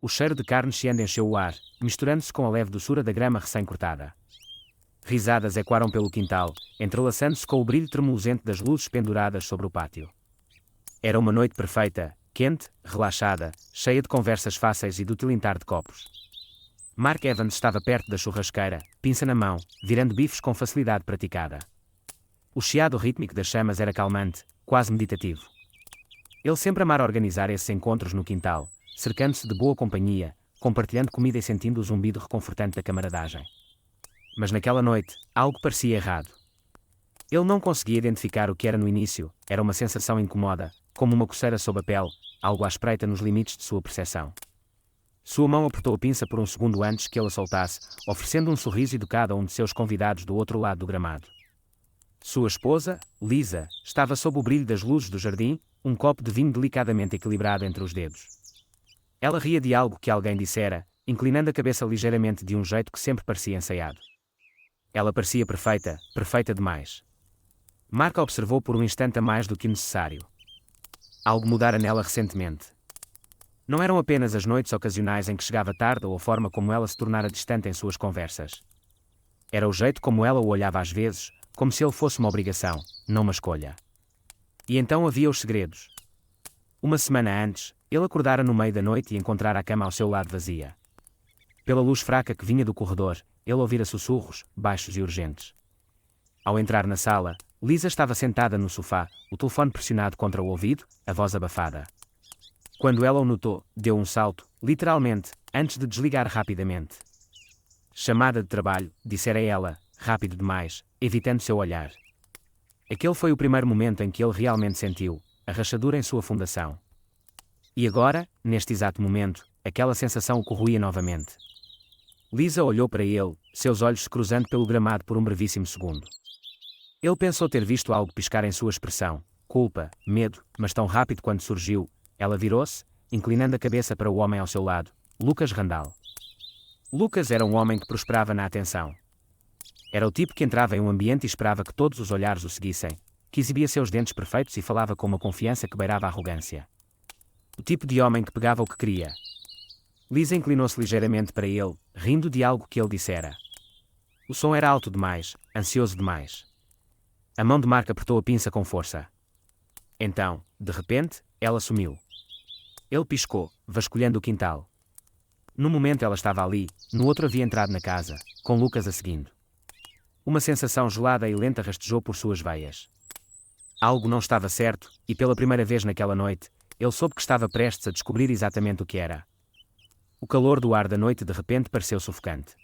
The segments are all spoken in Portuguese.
O cheiro de carne chiando encheu o ar, misturando-se com a leve doçura da grama recém-cortada. Risadas ecoaram pelo quintal, entrelaçando-se com o brilho tremulosente das luzes penduradas sobre o pátio. Era uma noite perfeita, quente, relaxada, cheia de conversas fáceis e do tilintar de copos. Mark Evans estava perto da churrasqueira, pinça na mão, virando bifes com facilidade praticada. O chiado rítmico das chamas era calmante, quase meditativo. Ele sempre amara organizar esses encontros no quintal, cercando-se de boa companhia, compartilhando comida e sentindo o zumbido reconfortante da camaradagem. Mas naquela noite, algo parecia errado. Ele não conseguia identificar o que era no início, era uma sensação incomoda, como uma coceira sob a pele, algo à espreita nos limites de sua percepção. Sua mão apertou a pinça por um segundo antes que ele a soltasse, oferecendo um sorriso educado a um de seus convidados do outro lado do gramado. Sua esposa, Lisa, estava sob o brilho das luzes do jardim, um copo de vinho delicadamente equilibrado entre os dedos. Ela ria de algo que alguém dissera, inclinando a cabeça ligeiramente de um jeito que sempre parecia ensaiado. Ela parecia perfeita, perfeita demais. Mark a observou por um instante a mais do que necessário. Algo mudara nela recentemente. Não eram apenas as noites ocasionais em que chegava tarde ou a forma como ela se tornara distante em suas conversas. Era o jeito como ela o olhava às vezes, como se ele fosse uma obrigação, não uma escolha. E então havia os segredos. Uma semana antes, ele acordara no meio da noite e encontrara a cama ao seu lado vazia. Pela luz fraca que vinha do corredor, ele ouvira sussurros, baixos e urgentes. Ao entrar na sala, Lisa estava sentada no sofá, o telefone pressionado contra o ouvido, a voz abafada. Quando ela o notou, deu um salto, literalmente, antes de desligar rapidamente. Chamada de trabalho, dissera ela, rápido demais, evitando seu olhar. Aquele foi o primeiro momento em que ele realmente sentiu a rachadura em sua fundação. E agora, neste exato momento, aquela sensação o corroía novamente. Lisa olhou para ele, seus olhos se cruzando pelo gramado por um brevíssimo segundo. Ele pensou ter visto algo piscar em sua expressão, culpa, medo, mas tão rápido quando surgiu, ela virou-se, inclinando a cabeça para o homem ao seu lado, Lucas Randall. Lucas era um homem que prosperava na atenção. Era o tipo que entrava em um ambiente e esperava que todos os olhares o seguissem, que exibia seus dentes perfeitos e falava com uma confiança que beirava a arrogância. O tipo de homem que pegava o que queria. Lisa inclinou-se ligeiramente para ele, rindo de algo que ele dissera. O som era alto demais, ansioso demais. A mão de Mark apertou a pinça com força. Então, de repente, ela sumiu. Ele piscou, vasculhando o quintal. No momento ela estava ali, no outro havia entrado na casa, com Lucas a seguindo. Uma sensação gelada e lenta rastejou por suas veias. Algo não estava certo, e pela primeira vez naquela noite, ele soube que estava prestes a descobrir exatamente o que era. O calor do ar da noite de repente pareceu sufocante.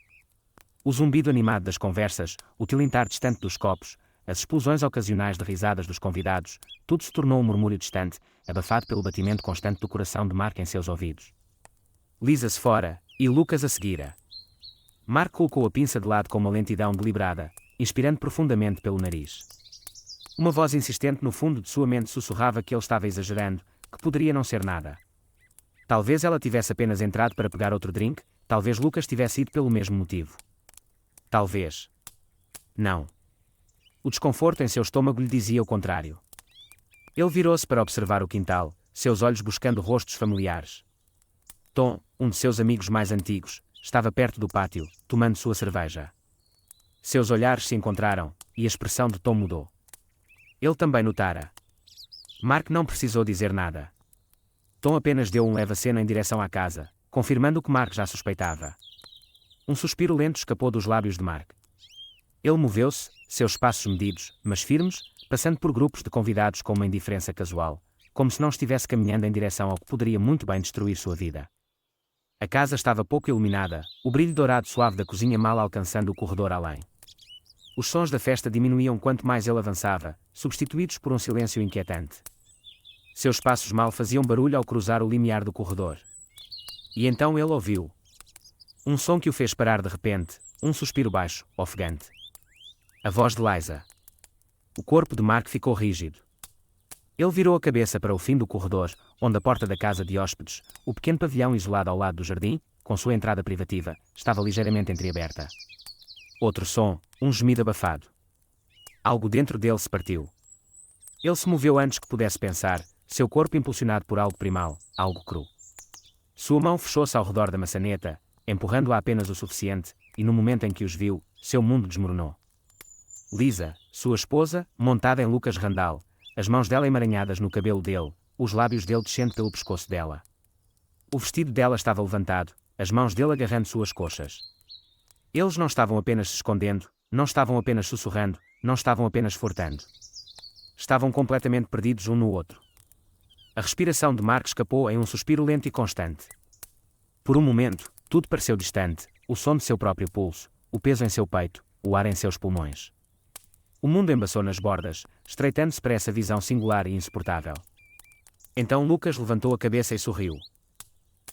O zumbido animado das conversas, o tilintar distante dos copos, as explosões ocasionais de risadas dos convidados, tudo se tornou um murmúrio distante, abafado pelo batimento constante do coração de Mark em seus ouvidos. Lisa-se fora, e Lucas a seguira. Mark colocou a pinça de lado com uma lentidão deliberada, inspirando profundamente pelo nariz. Uma voz insistente no fundo de sua mente sussurrava que ele estava exagerando, que poderia não ser nada. Talvez ela tivesse apenas entrado para pegar outro drink, talvez Lucas tivesse ido pelo mesmo motivo. Talvez. Não. O desconforto em seu estômago lhe dizia o contrário. Ele virou-se para observar o quintal, seus olhos buscando rostos familiares. Tom, um de seus amigos mais antigos, estava perto do pátio, tomando sua cerveja. Seus olhares se encontraram, e a expressão de Tom mudou. Ele também notara. Mark não precisou dizer nada. Tom apenas deu um leve aceno em direção à casa, confirmando o que Mark já suspeitava. Um suspiro lento escapou dos lábios de Mark. Ele moveu-se, seus passos medidos, mas firmes, passando por grupos de convidados com uma indiferença casual, como se não estivesse caminhando em direção ao que poderia muito bem destruir sua vida. A casa estava pouco iluminada, o brilho dourado suave da cozinha mal alcançando o corredor além. Os sons da festa diminuíam quanto mais ele avançava, substituídos por um silêncio inquietante. Seus passos mal faziam barulho ao cruzar o limiar do corredor. E então ele ouviu. Um som que o fez parar de repente, um suspiro baixo, ofegante. A voz de Liza. O corpo de Mark ficou rígido. Ele virou a cabeça para o fim do corredor, onde a porta da casa de hóspedes, o pequeno pavilhão isolado ao lado do jardim, com sua entrada privativa, estava ligeiramente entreaberta. Outro som, um gemido abafado. Algo dentro dele se partiu. Ele se moveu antes que pudesse pensar, seu corpo impulsionado por algo primal, algo cru. Sua mão fechou-se ao redor da maçaneta, empurrando-a apenas o suficiente, e no momento em que os viu, seu mundo desmoronou. Lisa, sua esposa, montada em Lucas Randall, as mãos dela emaranhadas no cabelo dele, os lábios dele descendo pelo pescoço dela. O vestido dela estava levantado, as mãos dele agarrando suas coxas. Eles não estavam apenas se escondendo, não estavam apenas sussurrando, não estavam apenas flertando. Estavam completamente perdidos um no outro. A respiração de Mark escapou em um suspiro lento e constante. Por um momento, tudo pareceu distante, o som de seu próprio pulso, o peso em seu peito, o ar em seus pulmões. O mundo embaçou nas bordas, estreitando-se para essa visão singular e insuportável. Então Lucas levantou a cabeça e sorriu.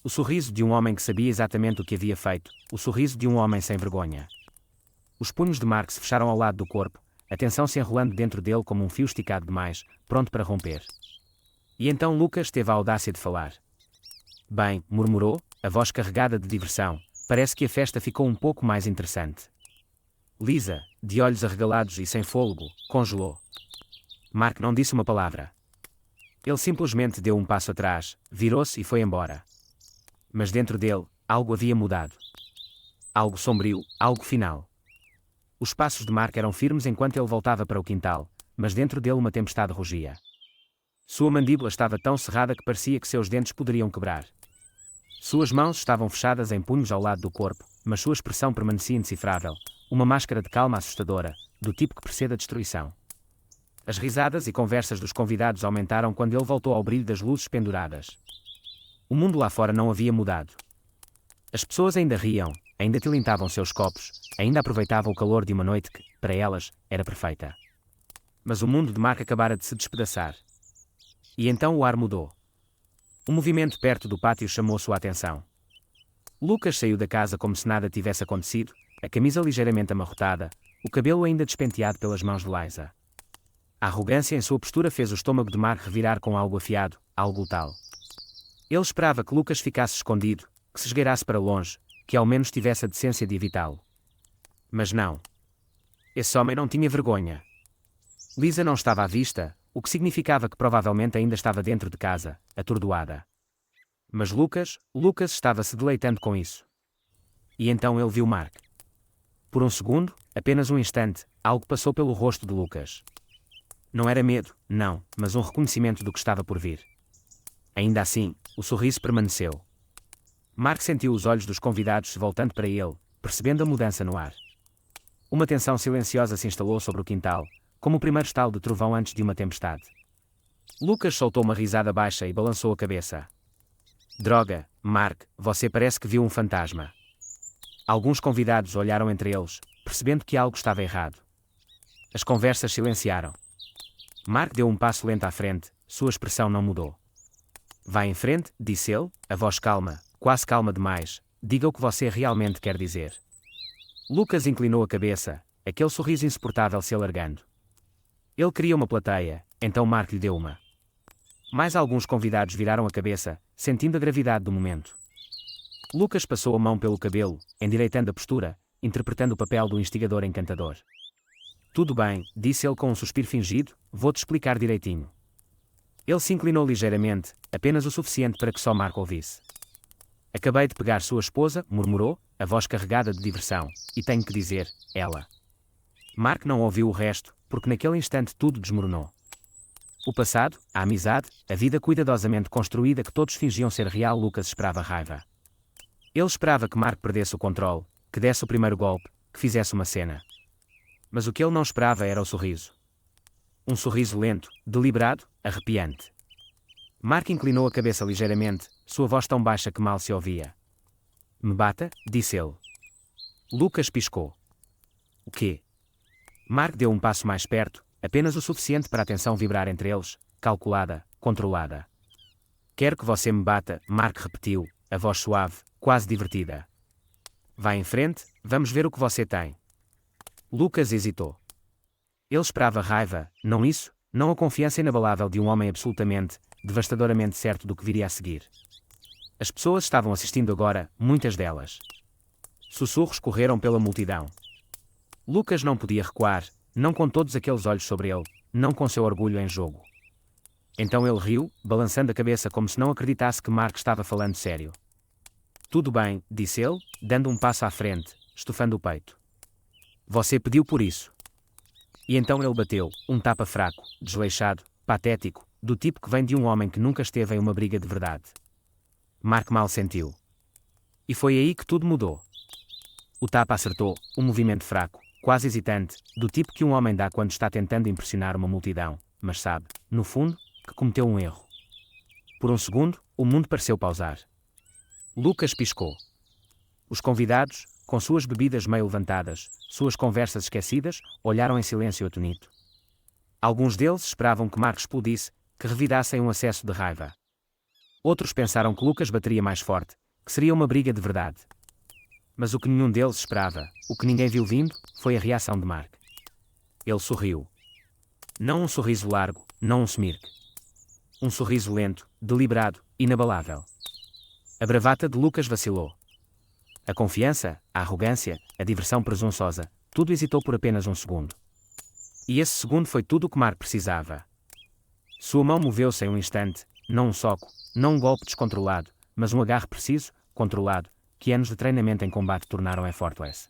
O sorriso de um homem que sabia exatamente o que havia feito, o sorriso de um homem sem vergonha. Os punhos de Mark se fecharam ao lado do corpo, a tensão se enrolando dentro dele como um fio esticado demais, pronto para romper. E então Lucas teve a audácia de falar. Bem, murmurou, a voz carregada de diversão, parece que a festa ficou um pouco mais interessante. Lisa, de olhos arregalados e sem fôlego, congelou. Mark não disse uma palavra. Ele simplesmente deu um passo atrás, virou-se e foi embora. Mas dentro dele, algo havia mudado. Algo sombrio, algo final. Os passos de Mark eram firmes enquanto ele voltava para o quintal, mas dentro dele uma tempestade rugia. Sua mandíbula estava tão cerrada que parecia que seus dentes poderiam quebrar. Suas mãos estavam fechadas em punhos ao lado do corpo, mas sua expressão permanecia indecifrável, uma máscara de calma assustadora, do tipo que precede a destruição. As risadas e conversas dos convidados aumentaram quando ele voltou ao brilho das luzes penduradas. O mundo lá fora não havia mudado. As pessoas ainda riam, ainda tilintavam seus copos, ainda aproveitavam o calor de uma noite que, para elas, era perfeita. Mas o mundo de Mark acabara de se despedaçar. E então o ar mudou. Um movimento perto do pátio chamou sua atenção. Lucas saiu da casa como se nada tivesse acontecido, a camisa ligeiramente amarrotada, o cabelo ainda despenteado pelas mãos de Liza. A arrogância em sua postura fez o estômago de Mark revirar com algo afiado, algo letal. Ele esperava que Lucas ficasse escondido, que se esgueirasse para longe, que ao menos tivesse a decência de evitá-lo. Mas não. Esse homem não tinha vergonha. Lisa não estava à vista, o que significava que provavelmente ainda estava dentro de casa, atordoada. Mas Lucas estava se deleitando com isso. E então ele viu Mark. Por um segundo, apenas um instante, algo passou pelo rosto de Lucas. Não era medo, não, mas um reconhecimento do que estava por vir. Ainda assim, o sorriso permaneceu. Mark sentiu os olhos dos convidados se voltando para ele, percebendo a mudança no ar. Uma tensão silenciosa se instalou sobre o quintal, como o primeiro estalo de trovão antes de uma tempestade. Lucas soltou uma risada baixa e balançou a cabeça. Droga, Mark, você parece que viu um fantasma. Alguns convidados olharam entre eles, percebendo que algo estava errado. As conversas silenciaram. Mark deu um passo lento à frente, sua expressão não mudou. Vá em frente, disse ele, a voz calma, quase calma demais, diga o que você realmente quer dizer. Lucas inclinou a cabeça, aquele sorriso insuportável se alargando. Ele queria uma plateia, então Mark lhe deu uma. Mais alguns convidados viraram a cabeça, sentindo a gravidade do momento. Lucas passou a mão pelo cabelo, endireitando a postura, interpretando o papel do instigador encantador. Tudo bem, disse ele com um suspiro fingido, vou-te explicar direitinho. Ele se inclinou ligeiramente, apenas o suficiente para que só Mark ouvisse. Acabei de pegar sua esposa, murmurou, a voz carregada de diversão, e tenho que dizer, ela. Mark não ouviu o resto, porque naquele instante tudo desmoronou. O passado, a amizade, a vida cuidadosamente construída que todos fingiam ser real. Lucas esperava raiva. Ele esperava que Mark perdesse o controle, que desse o primeiro golpe, que fizesse uma cena. Mas o que ele não esperava era o sorriso. Um sorriso lento, deliberado, arrepiante. Mark inclinou a cabeça ligeiramente, sua voz tão baixa que mal se ouvia. Me bata, disse ele. Lucas piscou. O quê? Mark deu um passo mais perto, apenas o suficiente para a tensão vibrar entre eles, calculada, controlada. Quero que você me bata, Mark repetiu, a voz suave, quase divertida. Vá em frente, vamos ver o que você tem. Lucas hesitou. Ele esperava raiva, não isso, não a confiança inabalável de um homem absolutamente, devastadoramente certo do que viria a seguir. As pessoas estavam assistindo agora, muitas delas. Sussurros correram pela multidão. Lucas não podia recuar, não com todos aqueles olhos sobre ele, não com seu orgulho em jogo. Então ele riu, balançando a cabeça como se não acreditasse que Mark estava falando sério. Tudo bem, disse ele, dando um passo à frente, estufando o peito. Você pediu por isso. E então ele bateu, um tapa fraco, desleixado, patético, do tipo que vem de um homem que nunca esteve em uma briga de verdade. Mark mal sentiu. E foi aí que tudo mudou. O tapa acertou, um movimento fraco, quase hesitante, do tipo que um homem dá quando está tentando impressionar uma multidão, mas sabe, no fundo, que cometeu um erro. Por um segundo, o mundo pareceu pausar. Lucas piscou. Os convidados, com suas bebidas meio levantadas, suas conversas esquecidas, olharam em silêncio atonito. Alguns deles esperavam que Mark explodisse, que revirasse em um acesso de raiva. Outros pensaram que Lucas bateria mais forte, que seria uma briga de verdade. Mas o que nenhum deles esperava, o que ninguém viu vindo, foi a reação de Mark. Ele sorriu. Não um sorriso largo, não um smirk. Um sorriso lento, deliberado, inabalável. A bravata de Lucas vacilou. A confiança, a arrogância, a diversão presunçosa, tudo hesitou por apenas um segundo. E esse segundo foi tudo o que Mark precisava. Sua mão moveu-se em um instante, não um soco, não um golpe descontrolado, mas um agarre preciso, controlado, que anos de treinamento em combate tornaram effortless.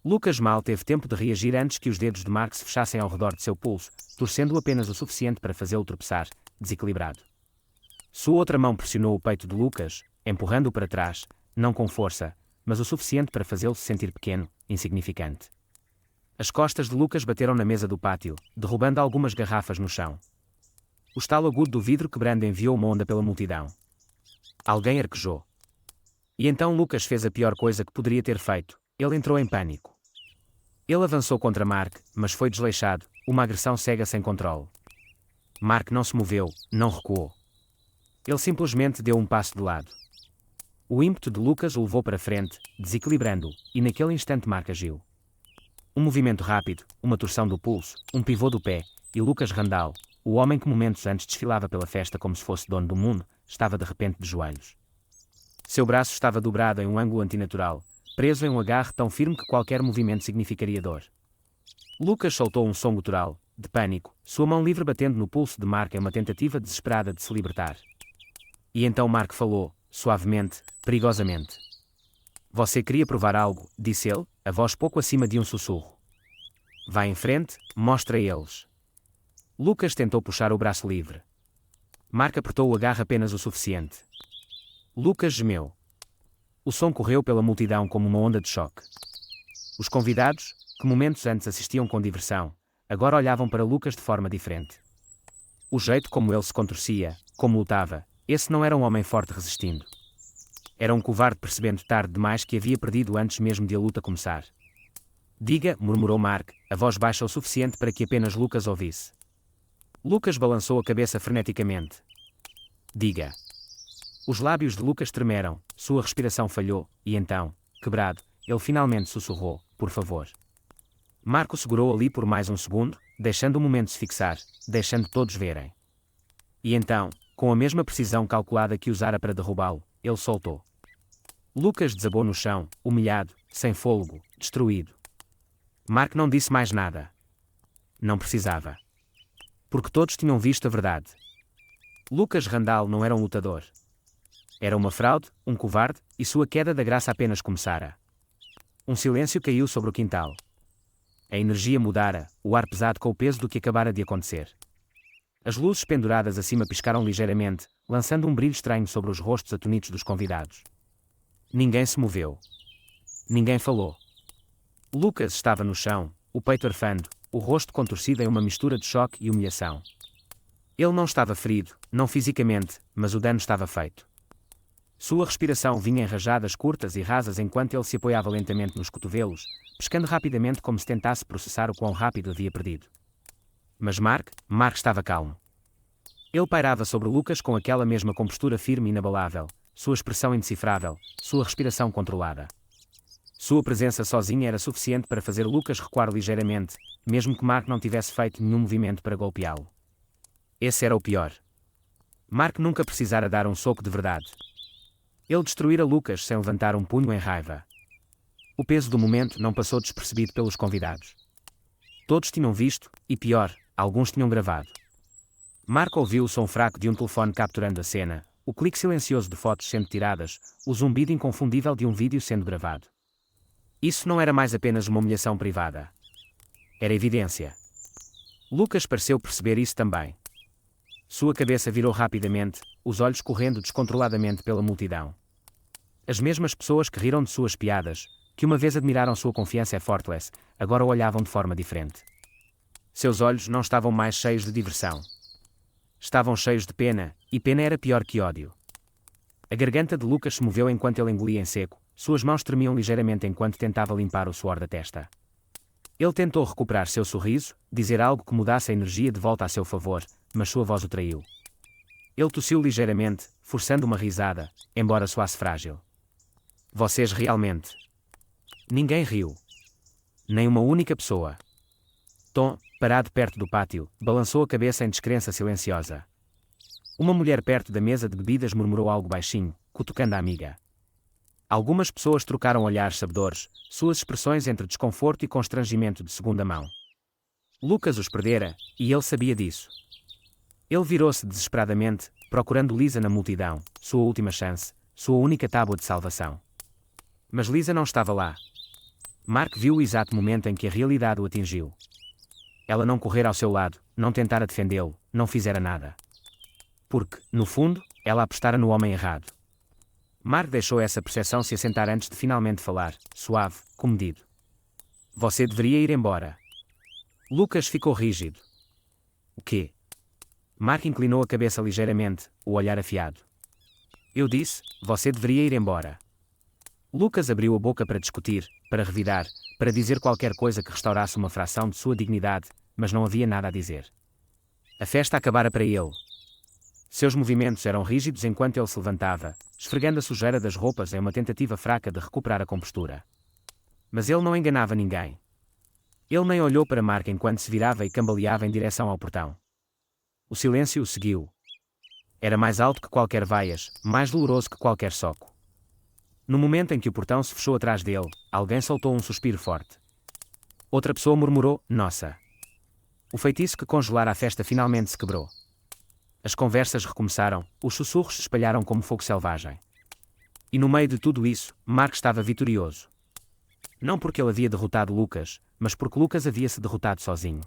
Lucas mal teve tempo de reagir antes que os dedos de Mark se fechassem ao redor de seu pulso, torcendo-o apenas o suficiente para fazê-lo tropeçar, desequilibrado. Sua outra mão pressionou o peito de Lucas, empurrando-o para trás, não com força, mas o suficiente para fazê-lo se sentir pequeno, insignificante. As costas de Lucas bateram na mesa do pátio, derrubando algumas garrafas no chão. O estalo agudo do vidro quebrando enviou uma onda pela multidão. Alguém arquejou. E então Lucas fez a pior coisa que poderia ter feito, ele entrou em pânico. Ele avançou contra Mark, mas foi desleixado, uma agressão cega sem controle. Mark não se moveu, não recuou. Ele simplesmente deu um passo de lado. O ímpeto de Lucas o levou para frente, desequilibrando-o, e naquele instante Mark agiu. Um movimento rápido, uma torção do pulso, um pivô do pé, e Lucas Randall, o homem que momentos antes desfilava pela festa como se fosse dono do mundo, estava de repente de joelhos. Seu braço estava dobrado em um ângulo antinatural, preso em um agarre tão firme que qualquer movimento significaria dor. Lucas soltou um som gutural, de pânico, sua mão livre batendo no pulso de Mark em uma tentativa desesperada de se libertar. E então Mark falou, suavemente, perigosamente. Você queria provar algo, disse ele, a voz pouco acima de um sussurro. Vá em frente, mostra a eles. Lucas tentou puxar o braço livre. Mark apertou o agarre apenas o suficiente. Lucas gemeu. O som correu pela multidão como uma onda de choque. Os convidados, que momentos antes assistiam com diversão, agora olhavam para Lucas de forma diferente. O jeito como ele se contorcia, como lutava, esse não era um homem forte resistindo. Era um covarde percebendo tarde demais que havia perdido antes mesmo de a luta começar. Diga, murmurou Mark, a voz baixa o suficiente para que apenas Lucas ouvisse. Lucas balançou a cabeça freneticamente. Diga. Os lábios de Lucas tremeram, sua respiração falhou, e então, quebrado, ele finalmente sussurrou, por favor. Marco segurou ali por mais um segundo, deixando o momento se fixar, deixando todos verem. E então, com a mesma precisão calculada que usara para derrubá-lo, ele soltou. Lucas desabou no chão, humilhado, sem fôlego, destruído. Mark não disse mais nada. Não precisava. Porque todos tinham visto a verdade. Lucas Randall não era um lutador. Era uma fraude, um covarde, e sua queda da graça apenas começara. Um silêncio caiu sobre o quintal. A energia mudara, o ar pesado com o peso do que acabara de acontecer. As luzes penduradas acima piscaram ligeiramente, lançando um brilho estranho sobre os rostos atonitos dos convidados. Ninguém se moveu. Ninguém falou. Lucas estava no chão, o peito arfando, o rosto contorcido em uma mistura de choque e humilhação. Ele não estava ferido, não fisicamente, mas o dano estava feito. Sua respiração vinha em rajadas curtas e rasas enquanto ele se apoiava lentamente nos cotovelos, pescando rapidamente como se tentasse processar o quão rápido havia perdido. Mas Mark estava calmo. Ele pairava sobre Lucas com aquela mesma compostura firme e inabalável, sua expressão indecifrável, sua respiração controlada. Sua presença sozinha era suficiente para fazer Lucas recuar ligeiramente, mesmo que Mark não tivesse feito nenhum movimento para golpeá-lo. Esse era o pior. Mark nunca precisara dar um soco de verdade. Ele destruíra Lucas sem levantar um punho em raiva. O peso do momento não passou despercebido pelos convidados. Todos tinham visto, e pior, alguns tinham gravado. Mark ouviu o som fraco de um telefone capturando a cena, o clique silencioso de fotos sendo tiradas, o zumbido inconfundível de um vídeo sendo gravado. Isso não era mais apenas uma humilhação privada. Era evidência. Lucas pareceu perceber isso também. Sua cabeça virou rapidamente, os olhos correndo descontroladamente pela multidão. As mesmas pessoas que riram de suas piadas, que uma vez admiraram sua confiança effortless, agora o olhavam de forma diferente. Seus olhos não estavam mais cheios de diversão. Estavam cheios de pena, e pena era pior que ódio. A garganta de Lucas se moveu enquanto ele engolia em seco, suas mãos tremiam ligeiramente enquanto tentava limpar o suor da testa. Ele tentou recuperar seu sorriso, dizer algo que mudasse a energia de volta a seu favor, mas sua voz o traiu. Ele tossiu ligeiramente, forçando uma risada, embora soasse frágil. Vocês realmente... Ninguém riu. Nem uma única pessoa. Tom, parado perto do pátio, balançou a cabeça em descrença silenciosa. Uma mulher perto da mesa de bebidas murmurou algo baixinho, cutucando a amiga. Algumas pessoas trocaram olhares sabedores, suas expressões entre desconforto e constrangimento de segunda mão. Lucas os perdera, e ele sabia disso. Ele virou-se desesperadamente, procurando Lisa na multidão, sua última chance, sua única tábua de salvação. Mas Lisa não estava lá. Mark viu o exato momento em que a realidade o atingiu. Ela não correra ao seu lado, não tentara defendê-lo, não fizera nada. Porque, no fundo, ela apostara no homem errado. Mark deixou essa percepção se assentar antes de finalmente falar, suave, comedido. Você deveria ir embora. Lucas ficou rígido. O quê? Mark inclinou a cabeça ligeiramente, o olhar afiado. Eu disse, você deveria ir embora. Lucas abriu a boca para discutir, para revidar, para dizer qualquer coisa que restaurasse uma fração de sua dignidade, mas não havia nada a dizer. A festa acabara para ele. Seus movimentos eram rígidos enquanto ele se levantava, esfregando a sujeira das roupas em uma tentativa fraca de recuperar a compostura. Mas ele não enganava ninguém. Ele nem olhou para Mark enquanto se virava e cambaleava em direção ao portão. O silêncio o seguiu. Era mais alto que qualquer vaias, mais doloroso que qualquer soco. No momento em que o portão se fechou atrás dele, alguém soltou um suspiro forte. Outra pessoa murmurou, nossa. O feitiço que congelara a festa finalmente se quebrou. As conversas recomeçaram, os sussurros se espalharam como fogo selvagem. E no meio de tudo isso, Mark estava vitorioso. Não porque ele havia derrotado Lucas, mas porque Lucas havia se derrotado sozinho.